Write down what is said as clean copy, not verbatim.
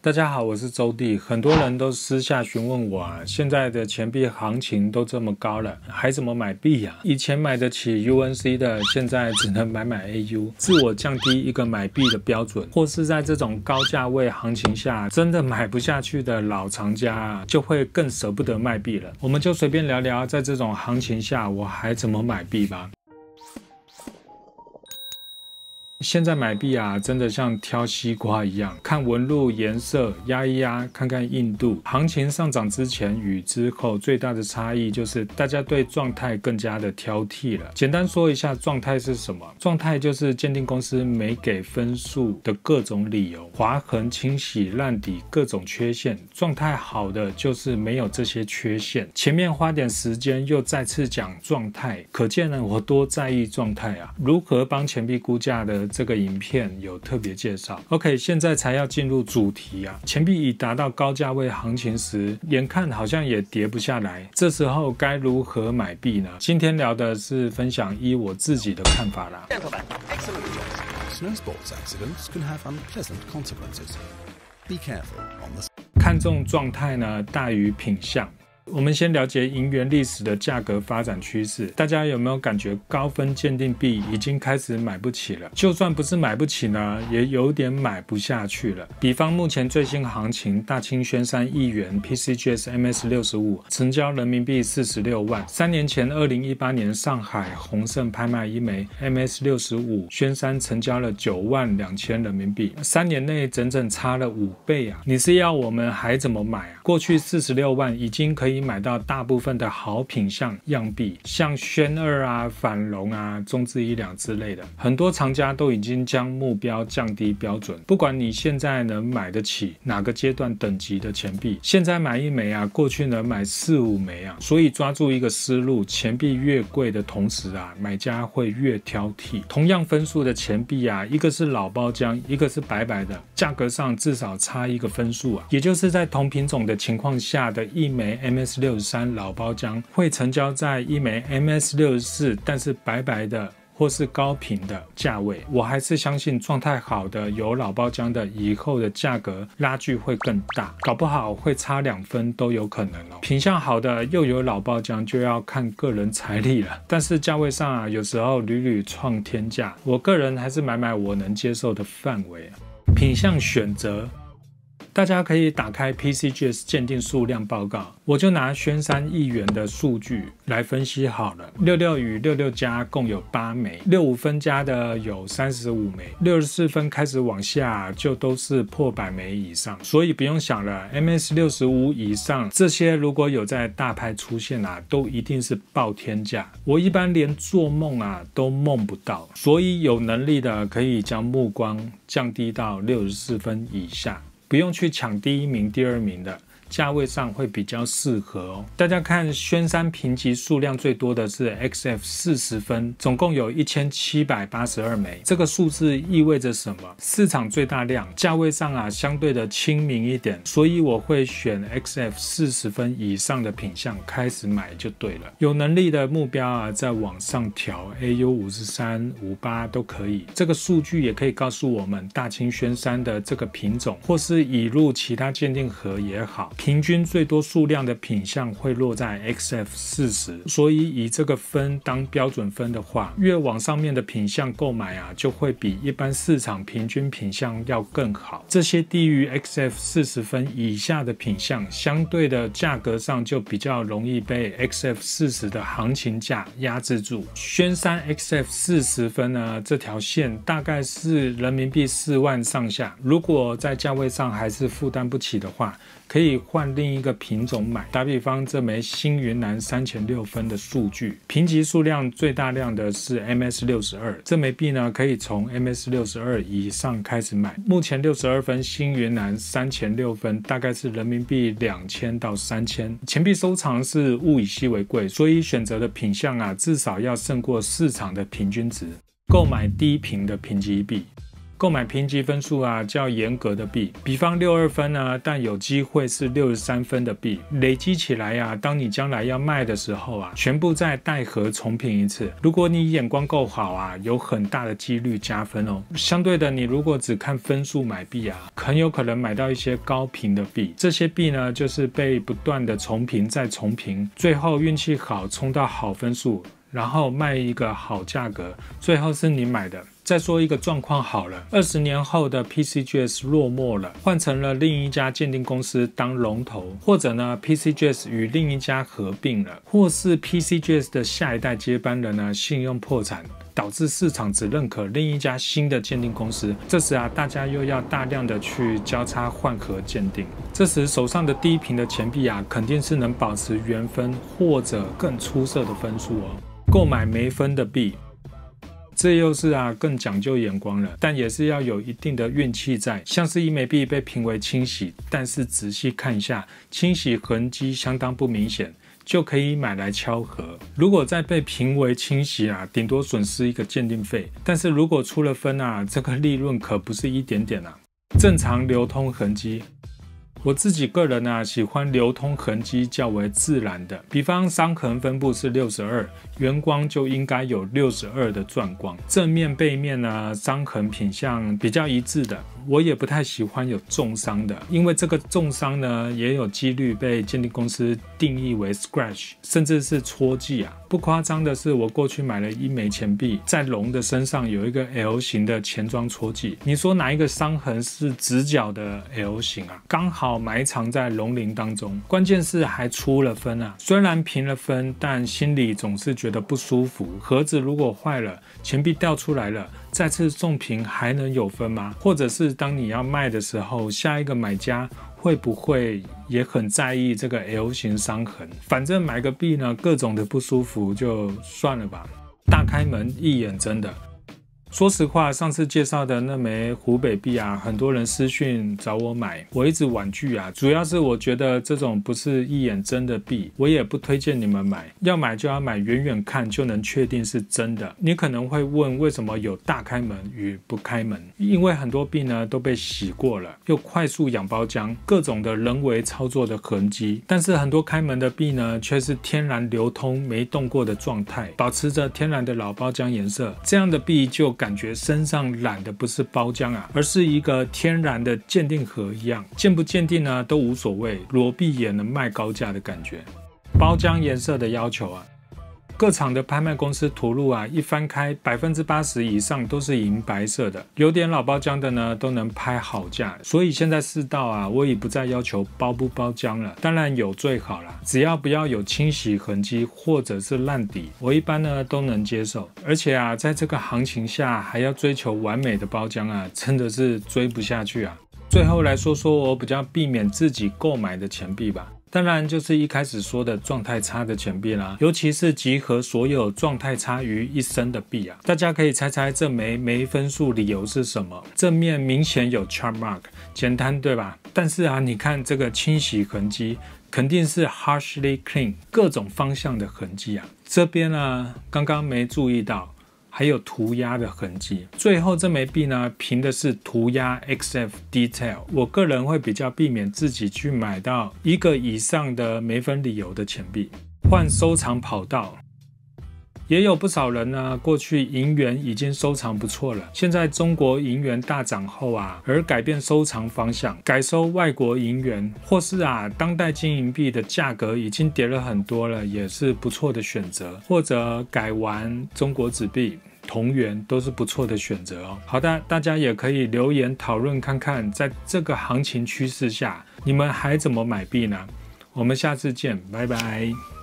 大家好，我是周弟。很多人都私下询问我现在的钱币行情都这么高了，还怎么买币啊？以前买得起 UNC 的，现在只能买 AU， 自我降低一个买币的标准，或是在这种高价位行情下，真的买不下去的老藏家就会更舍不得卖币了。我们就随便聊聊，在这种行情下，我还怎么买币吧。现在买币真的像挑西瓜一样，看纹路、颜色，压一压，看看硬度。行情上涨之前与之后最大的差异就是大家对状态更加的挑剔了。简单说一下，状态是什么？状态就是鉴定公司没给分数的各种理由，划痕、清洗、烂底、各种缺陷。状态好的就是没有这些缺陷。前面花点时间又再次讲状态，可见呢我多在意状态啊！如何帮钱币估价的这个影片有特别介绍。OK， 现在才要进入主题啊！钱币已达到高价位行情时，眼看好像也跌不下来，这时候该如何买币呢？今天聊的是分享我自己的看法啦。Snow sports accidents can have unpleasant consequences. Be careful on the. 看重状态呢，大于品相。我们先了解银元历史的价格发展趋势，大家有没有感觉高分鉴定币已经开始买不起了？就算不是买不起呢，也有点买不下去了。比方目前最新行情，大清宣3亿元 PCGS MS65 成交人民币46万。3年前2018年上海宏盛拍卖一枚 MS65 宣3成交了9万2千人民币，3年内整整差了5倍啊！你是要我们还怎么买啊？过去46万已经可以买到大部分的好品相样币，像宣2反龙中资1两之类的，很多藏家都已经将目标降低标准。不管你现在能买得起哪个阶段等级的钱币，现在买一枚过去能买4、5枚所以抓住一个思路，钱币越贵的同时买家会越挑剔。同样分数的钱币一个是老包浆，一个是白白的，价格上至少差一个分数也就是在同品种的情况下的一枚 MS63 老包浆会成交在一枚 MS64 但是白白的或是高频的价位。我还是相信状态好的有老包浆的以后的价格拉距会更大，搞不好会差2分都有可能品相好的又有老包浆就要看个人财力了，但是价位上有时候屡屡创天价，我个人还是买我能接受的范围。品相选择，大家可以打开 PCGS 鉴定数量报告，我就拿宣3亿元的数据来分析好了。66与66加共有8枚，65分加的有35枚，64分开始往下就都是破100枚以上，所以不用想了 MS65 以上这些如果有在大拍出现都一定是爆天价，我一般连做梦都梦不到，所以有能力的可以将目光降低到64分以下，不用去抢第1名、第2名的，价位上会比较适合大家看宣3评级数量最多的是 XF 40分，总共有1782枚。这个数字意味着什么？市场最大量，价位上相对的亲民一点，所以我会选 XF 40分以上的品项开始买就对了。有能力的目标再往上调 AU 53、58都可以。这个数据也可以告诉我们大清宣3的这个品种，或是引入其他鉴定盒也好，平均最多数量的品项会落在 XF 40，所以以这个分当标准分的话，越往上面的品项购买就会比一般市场平均品项要更好。这些低于 XF 40分以下的品项，相对的价格上就比较容易被 XF 40的行情价压制住。宣3 XF 40分呢，这条线大概是人民币4万上下，如果在价位上还是负担不起的话，可以换另一个品种买。打比方，这枚新云南3006分的数据，评级数量最大量的是 MS62， 这枚币呢可以从 MS62 以上开始买。目前62分新云南3006分大概是人民币2000到3000。钱币收藏是物以稀为贵，所以选择的品项至少要胜过市场的平均值。购买低评的评级币。购买评级分数啊较严格的币，比方62分啊，但有机会是63分的币，累积起来啊，当你将来要卖的时候啊，全部再带盒重评一次。如果你眼光够好啊，有很大的几率加分哦。相对的，你如果只看分数买币啊，很有可能买到一些高评的币，这些币呢就是被不断的重评再重评，最后运气好冲到好分数，然后卖一个好价格，最后是你买的。再说一个状况好了，20年后的 PCGS 落寞了，换成了另一家鉴定公司当龙头，或者呢 PCGS 与另一家合并了，或是 PCGS 的下一代接班人呢信用破产，导致市场只认可另一家新的鉴定公司。这时啊，大家又要大量的去交叉换核鉴定，这时手上的低频的钱币啊，肯定是能保持原分或者更出色的分数哦。购买没分的币，这又是啊更讲究眼光了，但也是要有一定的运气在。像是一枚币被评为清洗，但是仔细看一下，清洗痕迹相当不明显，就可以买来敲核。如果再被评为清洗啊，顶多损失一个鉴定费，但是如果出了分啊，这个利润可不是一点点啊。正常流通痕迹，我自己个人啊，喜欢流通痕迹较为自然的，比方伤痕分布是62，原光就应该有62的钻光，正面背面呢伤痕品相比较一致的。我也不太喜欢有重伤的，因为这个重伤呢也有几率被鉴定公司定义为 scratch， 甚至是戳记啊。不夸张的是，我过去买了一枚钱币，在龙的身上有一个 L 型的钱庄戳记，你说哪一个伤痕是直角的 L 型啊？刚好埋藏在龙鳞当中，关键是还出了分啊。虽然评了分，但心里总是觉得不舒服。盒子如果坏了，钱币掉出来了，再次送评还能有分吗？或者是当你要卖的时候，下一个买家会不会也很在意这个 L 型伤痕？反正买个币呢，各种的不舒服就算了吧。大开门一眼真的。说实话，上次介绍的那枚湖北币啊，很多人私讯找我买，我一直婉拒啊，主要是我觉得这种不是一眼真的币，我也不推荐你们买，要买就要买远远看就能确定是真的。你可能会问，为什么有大开门与不开门？因为很多币呢都被洗过了，又快速养包浆，各种的人为操作的痕迹，但是很多开门的币呢却是天然流通没动过的状态，保持着天然的老包浆颜色，这样的币就感觉身上染的不是包浆啊，而是一个天然的鉴定盒一样，鉴不鉴定呢都无所谓，裸币也能卖高价的感觉。包浆颜色的要求啊，各厂的拍卖公司图录啊，一翻开80%以上都是银白色的，有点老包浆的呢都能拍好价，所以现在世道啊，我已不再要求包不包浆了，当然有最好啦，只要不要有清洗痕迹或者是烂底，我一般呢都能接受。而且啊，在这个行情下还要追求完美的包浆啊，真的是追不下去啊。最后来说说我比较避免自己购买的钱币吧。当然就是一开始说的状态差的钱币啦，尤其是集合所有状态差于一身的币啊。大家可以猜猜这枚没分数理由是什么？正面明显有 chart mark， 简单对吧？但是啊，你看这个清洗痕迹，肯定是 harshly clean， 各种方向的痕迹啊。这边呢，刚刚没注意到。还有涂鸦的痕迹。最后这枚币呢，凭的是涂鸦 XF Detail。我个人会比较避免自己去买到一个以上的没分理由的钱币。换收藏跑道。也有不少人呢，过去银元已经收藏不错了，现在中国银元大涨后啊，而改变收藏方向，改收外国银元，或是啊，当代金银币的价格已经跌了很多了，也是不错的选择，或者改玩中国纸币。同元都是不错的选择哦。好的，大家也可以留言讨论看看，在这个行情趋势下，你们还怎么买币呢？我们下次见，拜拜。